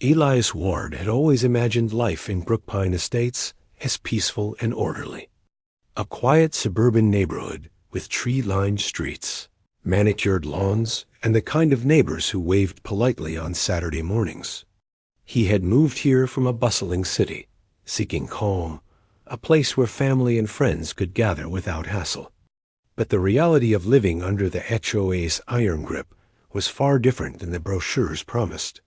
Elias Ward had always imagined life in Brookpine Estates as peaceful and orderly. A quiet suburban neighborhood with tree-lined streets, manicured lawns, and the kind of neighbors who waved politely on Saturday mornings. He had moved here from a bustling city, seeking calm, a place where family and friends could gather without hassle. But the reality of living under the HOA's iron grip was far different than the brochures promised.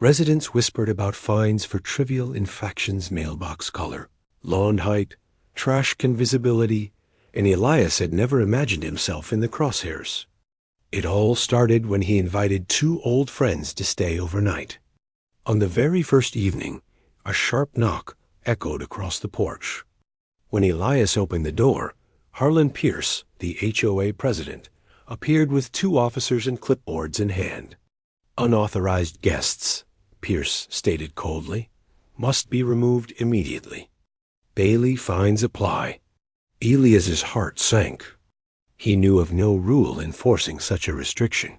Residents whispered about fines for trivial infractions: mailbox color, lawn height, trash can visibility, and Elias had never imagined himself in the crosshairs. It all started when he invited two old friends to stay overnight. On the very first evening, a sharp knock echoed across the porch. When Elias opened the door, Harlan Pierce, the HOA president, appeared with two officers and clipboards in hand. "Unauthorized guests," Pierce stated coldly, "must be removed immediately. Bailey fines apply." Elias's heart sank. He knew of no rule enforcing such a restriction.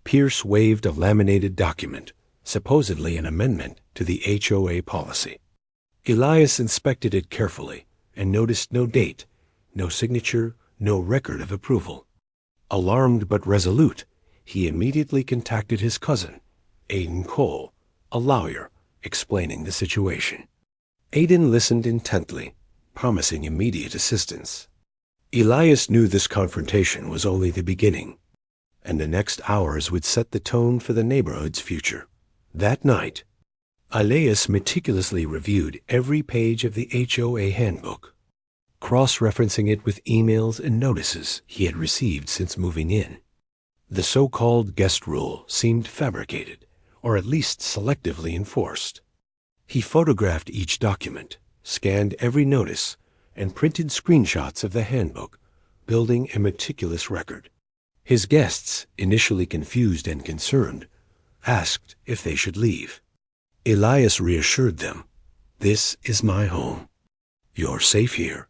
Pierce waved a laminated document, supposedly an amendment to the HOA policy. Elias inspected it carefully and noticed no date, no signature, no record of approval. Alarmed but resolute, he immediately contacted his cousin, Aidan Cole, a lawyer, explaining the situation. Aidan listened intently, promising immediate assistance. Elias knew this confrontation was only the beginning, and the next hours would set the tone for the neighborhood's future. That night, Elias meticulously reviewed every page of the HOA handbook, cross-referencing it with emails and notices he had received since moving in. The so-called guest rule seemed fabricated, or at least selectively enforced. He photographed each document, scanned every notice, and printed screenshots of the handbook, building a meticulous record. His guests, initially confused and concerned, asked if they should leave. Elias reassured them, "This is my home. You're safe here."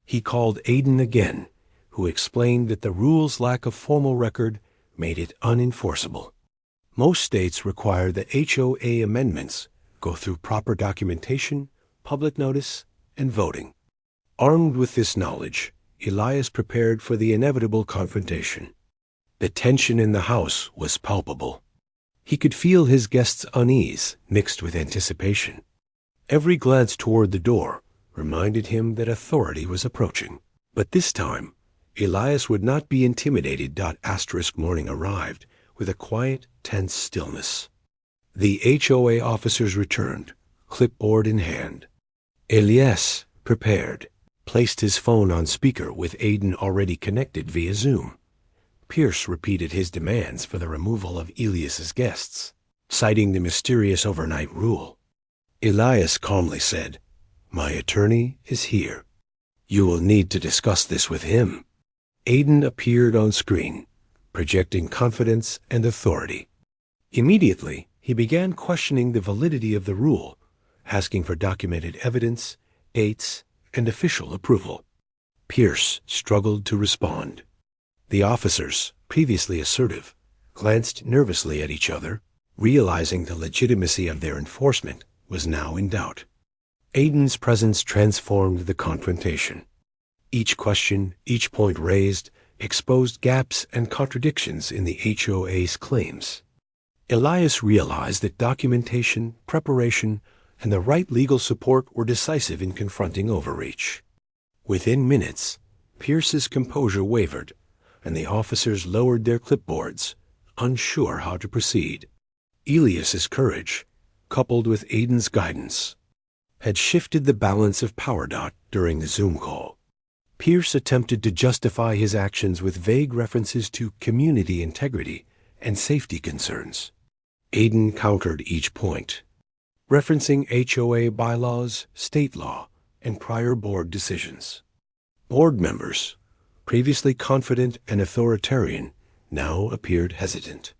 He called Aidan again, who explained that the rule's lack of formal record made it unenforceable. Most states require that HOA amendments go through proper documentation, public notice, and voting. Armed with this knowledge, Elias prepared for the inevitable confrontation. The tension in the house was palpable. He could feel his guests' unease mixed with anticipation. Every glance toward the door reminded him that authority was approaching. But this time, Elias would not be intimidated. Morning arrived with a quiet, tense stillness. The HOA officers returned, clipboard in hand. Elias, prepared, placed his phone on speaker with Aidan already connected via Zoom. Pierce repeated his demands for the removal of Elias's guests, citing the mysterious overnight rule. Elias calmly said, "My attorney is here. You will need to discuss this with him." Aidan appeared on screen, projecting confidence and authority. Immediately, he began questioning the validity of the rule, asking for documented evidence, dates, and official approval. Pierce struggled to respond. The officers, previously assertive, glanced nervously at each other, realizing the legitimacy of their enforcement was now in doubt. Aidan's presence transformed the confrontation. Each question, each point raised, exposed gaps and contradictions in the HOA's claims. Elias realized that documentation, preparation, and the right legal support were decisive in confronting overreach. Within minutes, Pierce's composure wavered, and the officers lowered their clipboards, unsure how to proceed. Elias's courage, coupled with Aidan's guidance, had shifted the balance of power. During the Zoom call, Pierce attempted to justify his actions with vague references to community integrity and safety concerns. Aidan countered each point, referencing HOA bylaws, state law, and prior board decisions. Board members, previously confident and authoritarian, now appeared hesitant.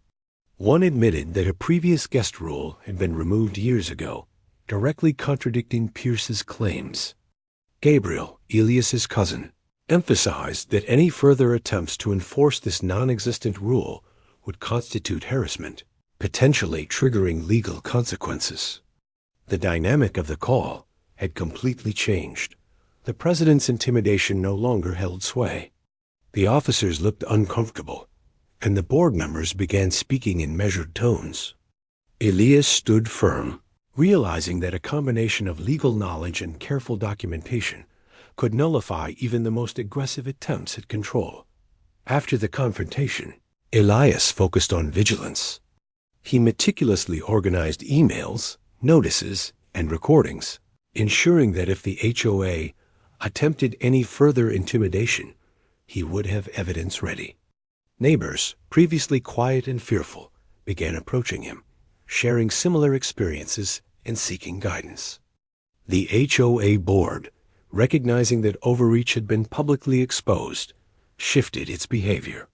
One admitted that a previous guest rule had been removed years ago, directly contradicting Pierce's claims. Gabriel, Elias's cousin, emphasized that any further attempts to enforce this non-existent rule would constitute harassment. potentially triggering legal consequences. The dynamic of the call had completely changed. The president's intimidation no longer held sway. The officers looked uncomfortable, and the board members began speaking in measured tones. Elias stood firm, realizing that a combination of legal knowledge and careful documentation could nullify even the most aggressive attempts at control. After the confrontation, Elias focused on vigilance. He meticulously organized emails, notices, and recordings, ensuring that if the HOA attempted any further intimidation, he would have evidence ready. Neighbors, previously quiet and fearful, began approaching him, sharing similar experiences and seeking guidance. The HOA board, recognizing that overreach had been publicly exposed, shifted its behavior.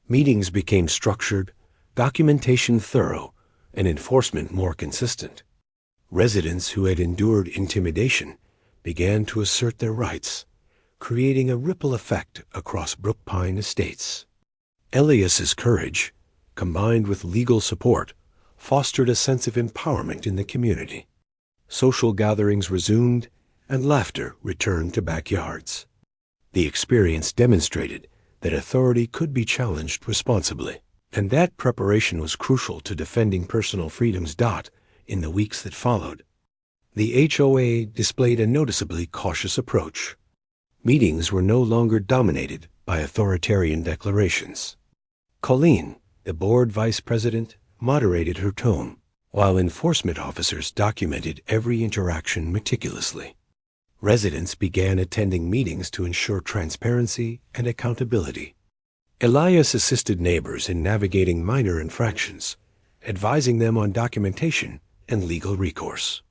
Meetings became structured, documentation thorough, and enforcement more consistent. Residents who had endured intimidation began to assert their rights, creating a ripple effect across Brook Pine Estates. Elias's courage, combined with legal support, fostered a sense of empowerment in the community. Social gatherings resumed, and laughter returned to backyards. The experience demonstrated that authority could be challenged responsibly, and that preparation was crucial to defending personal freedoms. In the weeks that followed, the HOA displayed a noticeably cautious approach. Meetings were no longer dominated by authoritarian declarations. Colleen, the board vice president, moderated her tone, while enforcement officers documented every interaction meticulously. Residents began attending meetings to ensure transparency and accountability. Elias assisted neighbors in navigating minor infractions, advising them on documentation and legal recourse.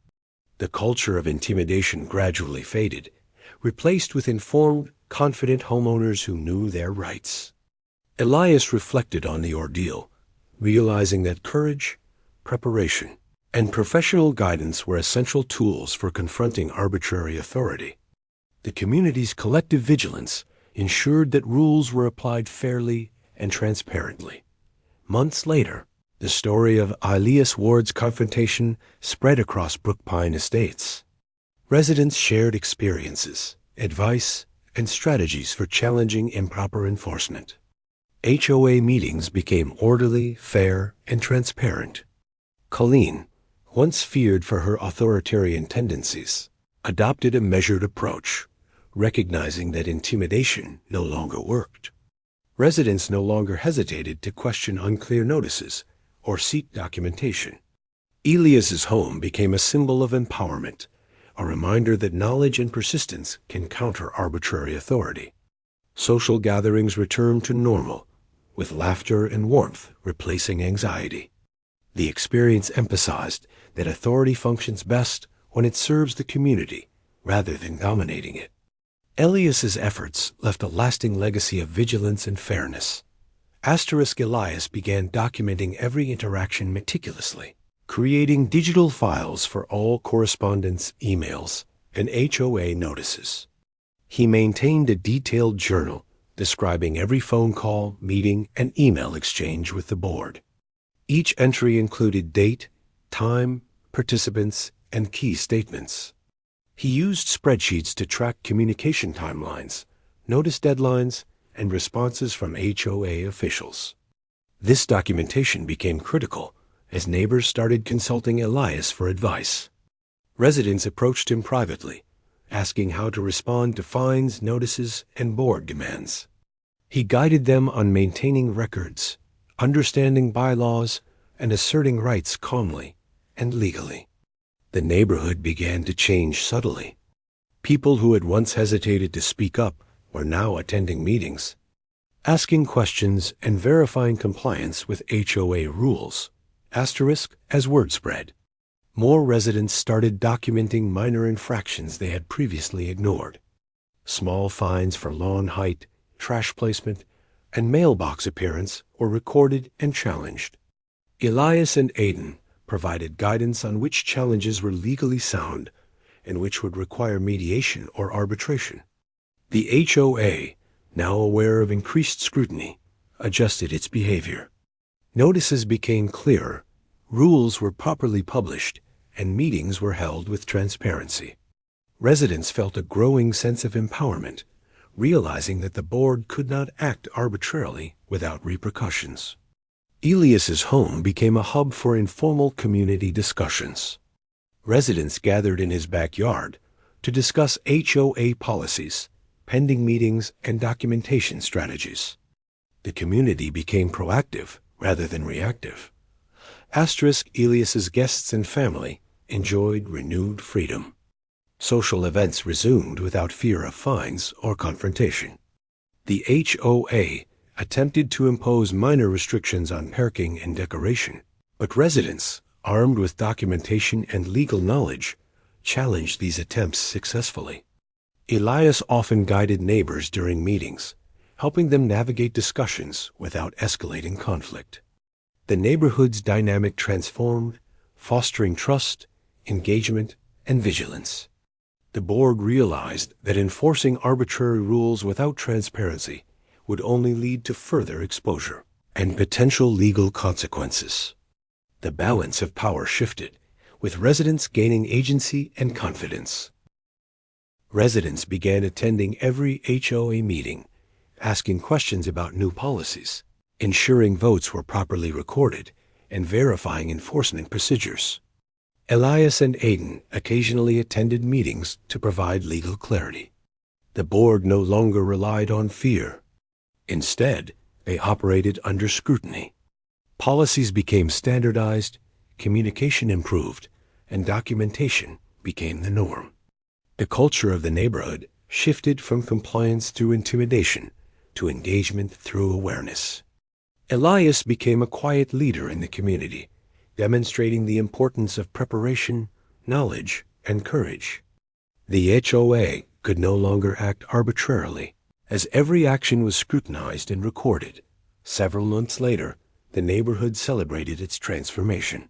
The culture of intimidation gradually faded, replaced with informed, confident homeowners who knew their rights. Elias reflected on the ordeal, realizing that courage, preparation, and professional guidance were essential tools for confronting arbitrary authority. The community's collective vigilance ensured that rules were applied fairly and transparently. Months later, the story of Elias Ward's confrontation spread across Brook Pine Estates. Residents shared experiences, advice, and strategies for challenging improper enforcement. HOA meetings became orderly, fair, and transparent. Colleen, once feared for her authoritarian tendencies, adopted a measured approach, recognizing that intimidation no longer worked. Residents no longer hesitated to question unclear notices or seek documentation. Elias's home became a symbol of empowerment, a reminder that knowledge and persistence can counter arbitrary authority. Social gatherings returned to normal, with laughter and warmth replacing anxiety. The experience emphasized that authority functions best when it serves the community rather than dominating it. Elias's efforts left a lasting legacy of vigilance and fairness. Elias began documenting every interaction meticulously, creating digital files for all correspondence, emails, and HOA notices. He maintained a detailed journal describing every phone call, meeting, and email exchange with the board. Each entry included date, time, participants, and key statements. He used spreadsheets to track communication timelines, notice deadlines, and responses from HOA officials. This documentation became critical as neighbors started consulting Elias for advice. Residents approached him privately, asking how to respond to fines, notices, and board demands. He guided them on maintaining records, understanding bylaws, and asserting rights calmly and legally. The neighborhood began to change subtly. People who had once hesitated to speak up were now attending meetings, asking questions and verifying compliance with HOA rules. As word spread, more residents started documenting minor infractions they had previously ignored. Small fines for lawn height, trash placement, and mailbox appearance were recorded and challenged. Elias and Aidan provided guidance on which challenges were legally sound and which would require mediation or arbitration. The HOA, now aware of increased scrutiny, adjusted its behavior. Notices became clearer Rules were properly published, and meetings were held with transparency. Residents felt a growing sense of empowerment, realizing that the board could not act arbitrarily without repercussions. Elias's home became a hub for informal community discussions. Residents gathered in his backyard to discuss HOA policies, pending meetings, and documentation strategies. The community became proactive rather than reactive. Elias's guests and family enjoyed renewed freedom. Social events resumed without fear of fines or confrontation. The HOA attempted to impose minor restrictions on parking and decoration, but residents, armed with documentation and legal knowledge, challenged these attempts successfully. Elias often guided neighbors during meetings, helping them navigate discussions without escalating conflict. The neighborhood's dynamic transformed, fostering trust, engagement, and vigilance. The board realized that enforcing arbitrary rules without transparency would only lead to further exposure and potential legal consequences. The balance of power shifted, with residents gaining agency and confidence. Residents began attending every HOA meeting, asking questions about new policies, ensuring votes were properly recorded, and verifying enforcement procedures. Elias and Aiden occasionally attended meetings to provide legal clarity. The board no longer relied on fear. Instead, they operated under scrutiny. Policies became standardized, communication improved, and documentation became the norm. The culture of the neighborhood shifted from compliance through intimidation to engagement through awareness. Elias became a quiet leader in the community, demonstrating the importance of preparation, knowledge, and courage. The HOA could no longer act arbitrarily, as every action was scrutinized and recorded. Several months later, the neighborhood celebrated its transformation.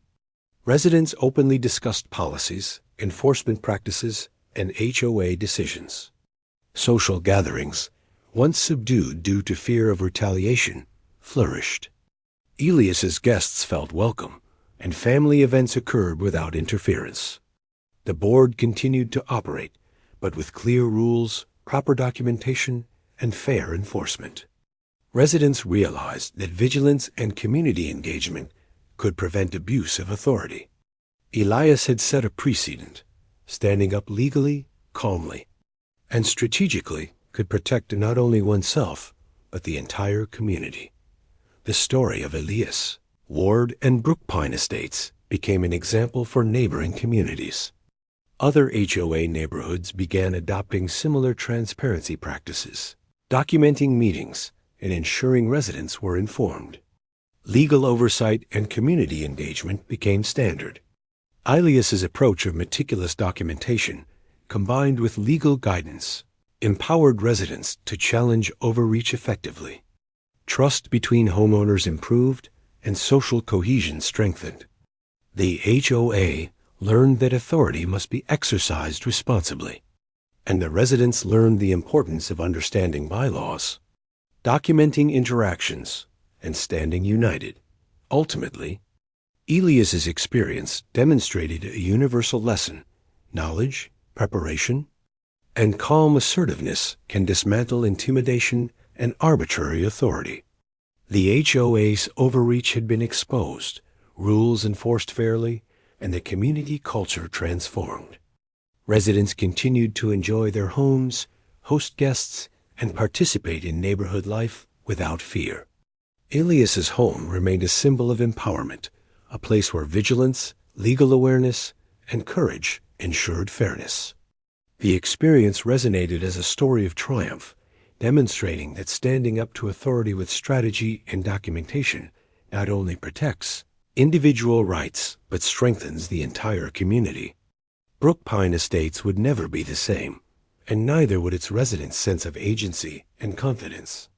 Residents openly discussed policies, enforcement practices, and HOA decisions. Social gatherings, once subdued due to fear of retaliation, flourished. Elias's guests felt welcome, and family events occurred without interference. The board continued to operate, but with clear rules, proper documentation, and fair enforcement. Residents realized that vigilance and community engagement could prevent abuse of authority. Elias had set a precedent, standing up legally, calmly, and strategically could protect not only oneself, but the entire community. The story of Elias, Ward, and Brookpine Estates became an example for neighboring communities. Other HOA neighborhoods began adopting similar transparency practices, documenting meetings, and ensuring residents were informed. Legal oversight and community engagement became standard. Elias's approach of meticulous documentation, combined with legal guidance, empowered residents to challenge overreach effectively. Trust between homeowners improved, and social cohesion strengthened. The HOA learned that authority must be exercised responsibly, and the residents learned the importance of understanding bylaws, documenting interactions, and standing united. Ultimately, Elias's experience demonstrated a universal lesson: knowledge, preparation, and calm assertiveness can dismantle intimidation and arbitrary authority. The HOA's overreach had been exposed, rules enforced fairly, and the community culture transformed. Residents continued to enjoy their homes, host guests, and participate in neighborhood life without fear. Elias's home remained a symbol of empowerment, a place where vigilance, legal awareness, and courage ensured fairness. The experience resonated as a story of triumph, demonstrating that standing up to authority with strategy and documentation not only protects individual rights but strengthens the entire community. Brookpine Estates would never be the same, and neither would its residents' sense of agency and confidence.